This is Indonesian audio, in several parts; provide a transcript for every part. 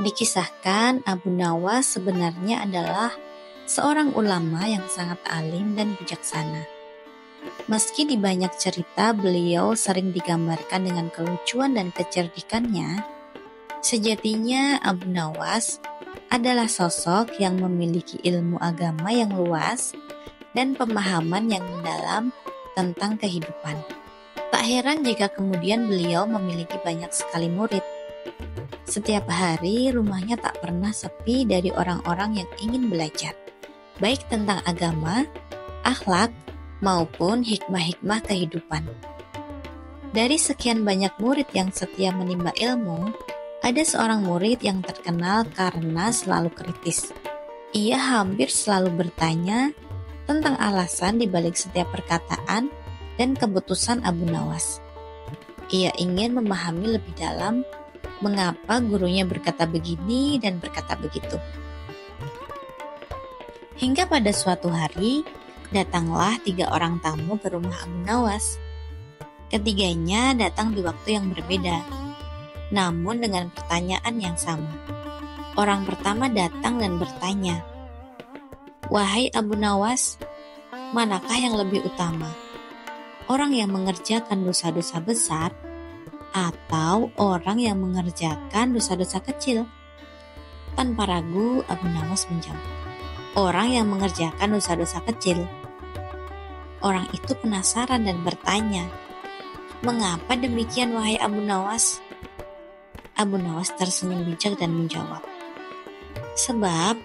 Dikisahkan Abu Nawas sebenarnya adalah seorang ulama yang sangat alim dan bijaksana. Meski di banyak cerita beliau sering digambarkan dengan kelucuan dan kecerdikannya, sejatinya Abu Nawas adalah sosok yang memiliki ilmu agama yang luas dan pemahaman yang mendalam tentang kehidupan. Tak heran jika kemudian beliau memiliki banyak sekali murid. Setiap hari rumahnya tak pernah sepi dari orang-orang yang ingin belajar, baik tentang agama, akhlak, maupun hikmah-hikmah kehidupan. Dari sekian banyak murid yang setia menimba ilmu, ada seorang murid yang terkenal karena selalu kritis. Ia hampir selalu bertanya tentang alasan di balik setiap perkataan dan keputusan Abu Nawas. Ia ingin memahami lebih dalam mengapa gurunya berkata begini dan berkata begitu. Hingga pada suatu hari, datanglah 3 orang tamu ke rumah Abu Nawas. Ketiganya datang di waktu yang berbeda, namun dengan pertanyaan yang sama. Orang pertama datang dan bertanya, "Wahai Abu Nawas, manakah yang lebih utama? Orang yang mengerjakan dosa-dosa besar atau orang yang mengerjakan dosa-dosa kecil?" Tanpa ragu, Abu Nawas menjawab, "Orang yang mengerjakan dosa-dosa kecil." Orang itu penasaran dan bertanya, "Mengapa demikian, wahai Abu Nawas?" Abu Nawas tersenyum bijak dan menjawab, "Sebab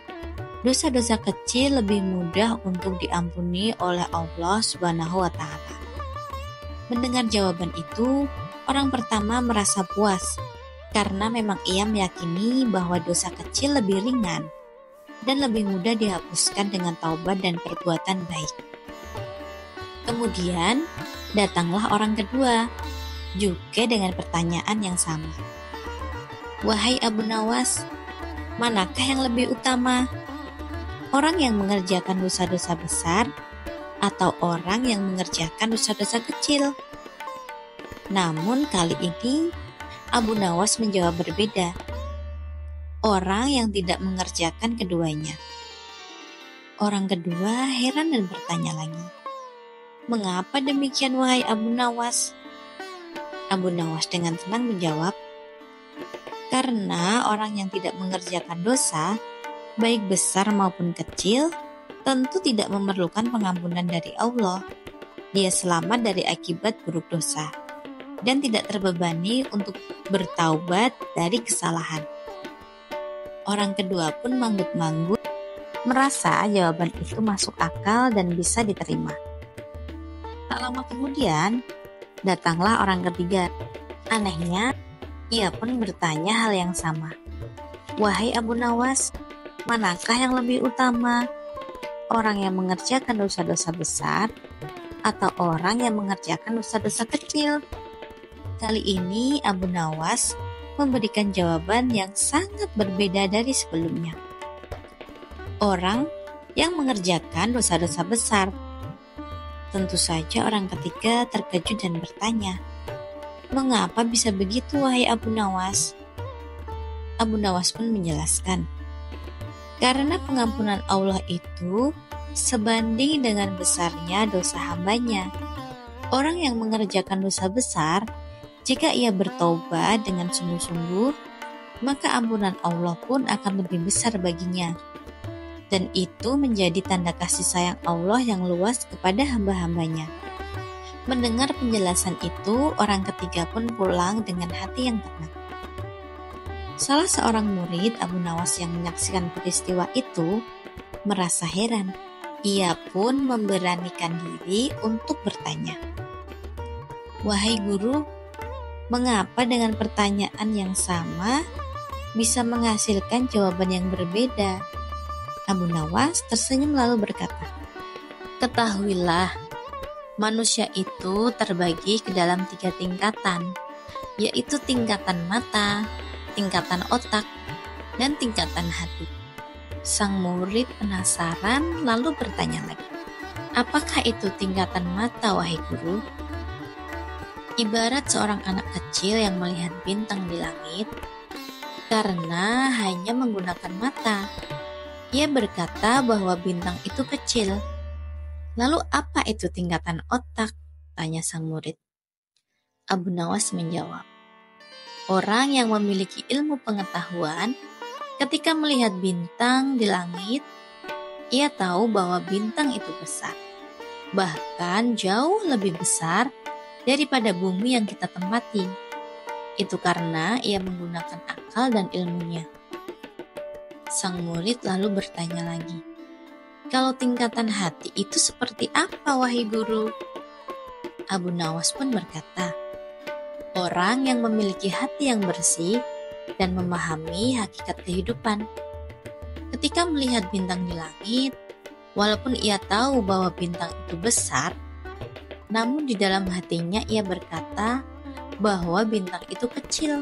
dosa-dosa kecil lebih mudah untuk diampuni oleh Allah Subhanahu wa Ta'ala." Mendengar jawaban itu, orang pertama merasa puas karena memang ia meyakini bahwa dosa kecil lebih ringan dan lebih mudah dihapuskan dengan taubat dan perbuatan baik. Kemudian datanglah orang kedua, juga dengan pertanyaan yang sama. "Wahai Abu Nawas, manakah yang lebih utama? Orang yang mengerjakan dosa-dosa besar atau orang yang mengerjakan dosa-dosa kecil?" Namun kali ini Abu Nawas menjawab berbeda. Orang yang tidak mengerjakan keduanya. Orang kedua heran dan bertanya lagi, "Mengapa demikian, wahai Abu Nawas?" Abu Nawas dengan tenang menjawab, "Karena orang yang tidak mengerjakan dosa, baik besar maupun kecil, tentu tidak memerlukan pengampunan dari Allah. Dia selamat dari akibat buruk dosa dan tidak terbebani untuk bertaubat dari kesalahan." Orang kedua pun manggut-manggut, merasa jawaban itu masuk akal dan bisa diterima. Tak lama kemudian, datanglah orang ketiga. Anehnya, ia pun bertanya hal yang sama. "Wahai Abu Nawas, manakah yang lebih utama? Orang yang mengerjakan dosa-dosa besar atau orang yang mengerjakan dosa-dosa kecil?" Kali ini Abu Nawas memberikan jawaban yang sangat berbeda dari sebelumnya. "Orang yang mengerjakan dosa-dosa besar." Tentu saja orang ketiga terkejut dan bertanya, "Mengapa bisa begitu, wahai Abu Nawas?" Abu Nawas pun menjelaskan, "Karena pengampunan Allah itu sebanding dengan besarnya dosa hambanya. Orang yang mengerjakan dosa besar, jika ia bertobat dengan sungguh-sungguh, maka ampunan Allah pun akan lebih besar baginya. Dan itu menjadi tanda kasih sayang Allah yang luas kepada hamba-hambanya." Mendengar penjelasan itu, orang ketiga pun pulang dengan hati yang tenang. Salah seorang murid Abu Nawas yang menyaksikan peristiwa itu merasa heran. Ia pun memberanikan diri untuk bertanya, "Wahai guru, mengapa dengan pertanyaan yang sama bisa menghasilkan jawaban yang berbeda?" Abu Nawas tersenyum lalu berkata, "Ketahuilah, manusia itu terbagi ke dalam 3 tingkatan, yaitu tingkatan mata, tingkatan otak, dan tingkatan hati." Sang murid penasaran lalu bertanya lagi, "Apakah itu tingkatan mata, wahai guru?" "Ibarat seorang anak kecil yang melihat bintang di langit, karena hanya menggunakan mata. Ia berkata bahwa bintang itu kecil. Lalu apa itu tingkatan otak? Tanya sang murid. Abu Nawas menjawab, orang yang memiliki ilmu pengetahuan ketika melihat bintang di langit, ia tahu bahwa bintang itu besar. Bahkan jauh lebih besar daripada bumi yang kita tempati. Itu karena ia menggunakan akal dan ilmunya. Sang murid lalu bertanya lagi, kalau tingkatan hati itu seperti apa, wahai guru? Abu Nawas pun berkata, orang yang memiliki hati yang bersih dan memahami hakikat kehidupan. Ketika melihat bintang di langit, walaupun ia tahu bahwa bintang itu besar, namun di dalam hatinya ia berkata bahwa bintang itu kecil.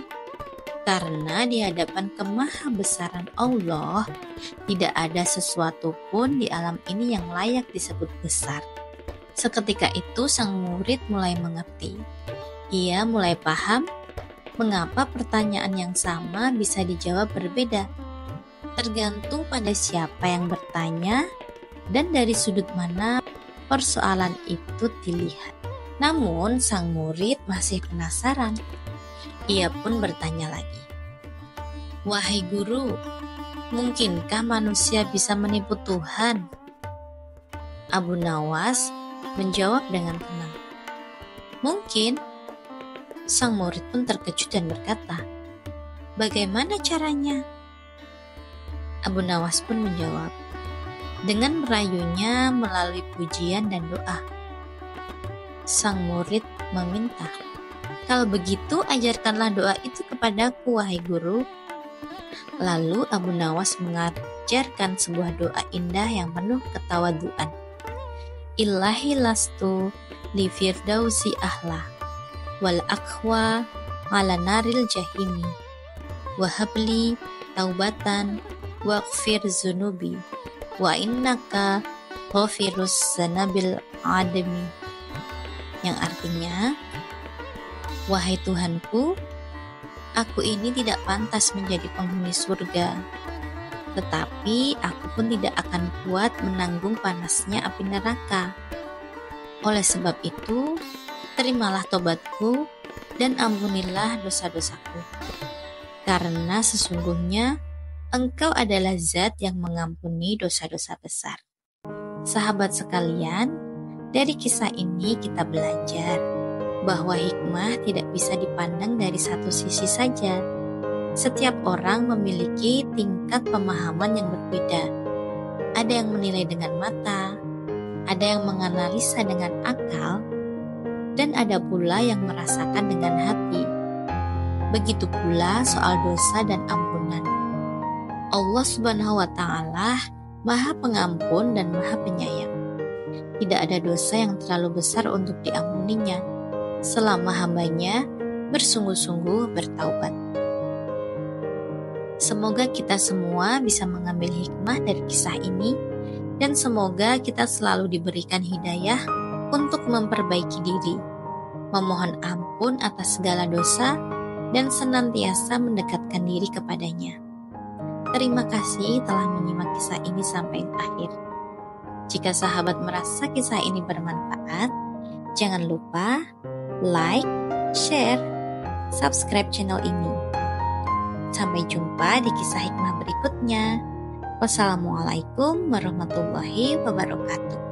Karena di hadapan kemahabesaran Allah, tidak ada sesuatu pun di alam ini yang layak disebut besar. Seketika itu sang murid mulai mengerti. Ia mulai paham mengapa pertanyaan yang sama bisa dijawab berbeda. Tergantung pada siapa yang bertanya dan dari sudut mana persoalan itu dilihat. Namun sang murid masih penasaran. Ia pun bertanya lagi, wahai guru, mungkinkah manusia bisa menipu Tuhan? Abu Nawas menjawab dengan tenang, mungkin. Sang murid pun terkejut dan berkata, bagaimana caranya? Abu Nawas pun menjawab, dengan merayunya melalui pujian dan doa. Sang murid meminta, kalau begitu ajarkanlah doa itu kepadaku, wahai guru. Lalu Abu Nawas mengajarkan sebuah doa indah yang penuh ketawaduan. Ilahi lastu li firdausi ahla wal akhwa ala naril jahimi wahabli taubatan waghfir zunubi wa innaka ghafirus zanabil adami, yang artinya, wahai Tuhanku, aku ini tidak pantas menjadi penghuni surga, tetapi aku pun tidak akan kuat menanggung panasnya api neraka. Oleh sebab itu, terimalah tobatku dan ampunilah dosa-dosaku. Karena sesungguhnya Engkau adalah zat yang mengampuni dosa-dosa besar. Sahabat sekalian, dari kisah ini kita belajar bahwa hikmah tidak bisa dipandang dari satu sisi saja. Setiap orang memiliki tingkat pemahaman yang berbeda. Ada yang menilai dengan mata, ada yang menganalisa dengan akal, dan ada pula yang merasakan dengan hati. Begitu pula soal dosa dan ampunan. Allah Subhanahu wa Ta'ala Maha Pengampun dan Maha Penyayang. Tidak ada dosa yang terlalu besar untuk diampuninya selama hambanya bersungguh-sungguh bertaubat. Semoga kita semua bisa mengambil hikmah dari kisah ini, dan semoga kita selalu diberikan hidayah untuk memperbaiki diri, memohon ampun atas segala dosa, dan senantiasa mendekatkan diri kepadanya. Terima kasih telah menyimak kisah ini sampai akhir. Jika sahabat merasa kisah ini bermanfaat, jangan lupa like, share, subscribe channel ini. Sampai jumpa di kisah hikmah berikutnya. Wassalamualaikum warahmatullahi wabarakatuh.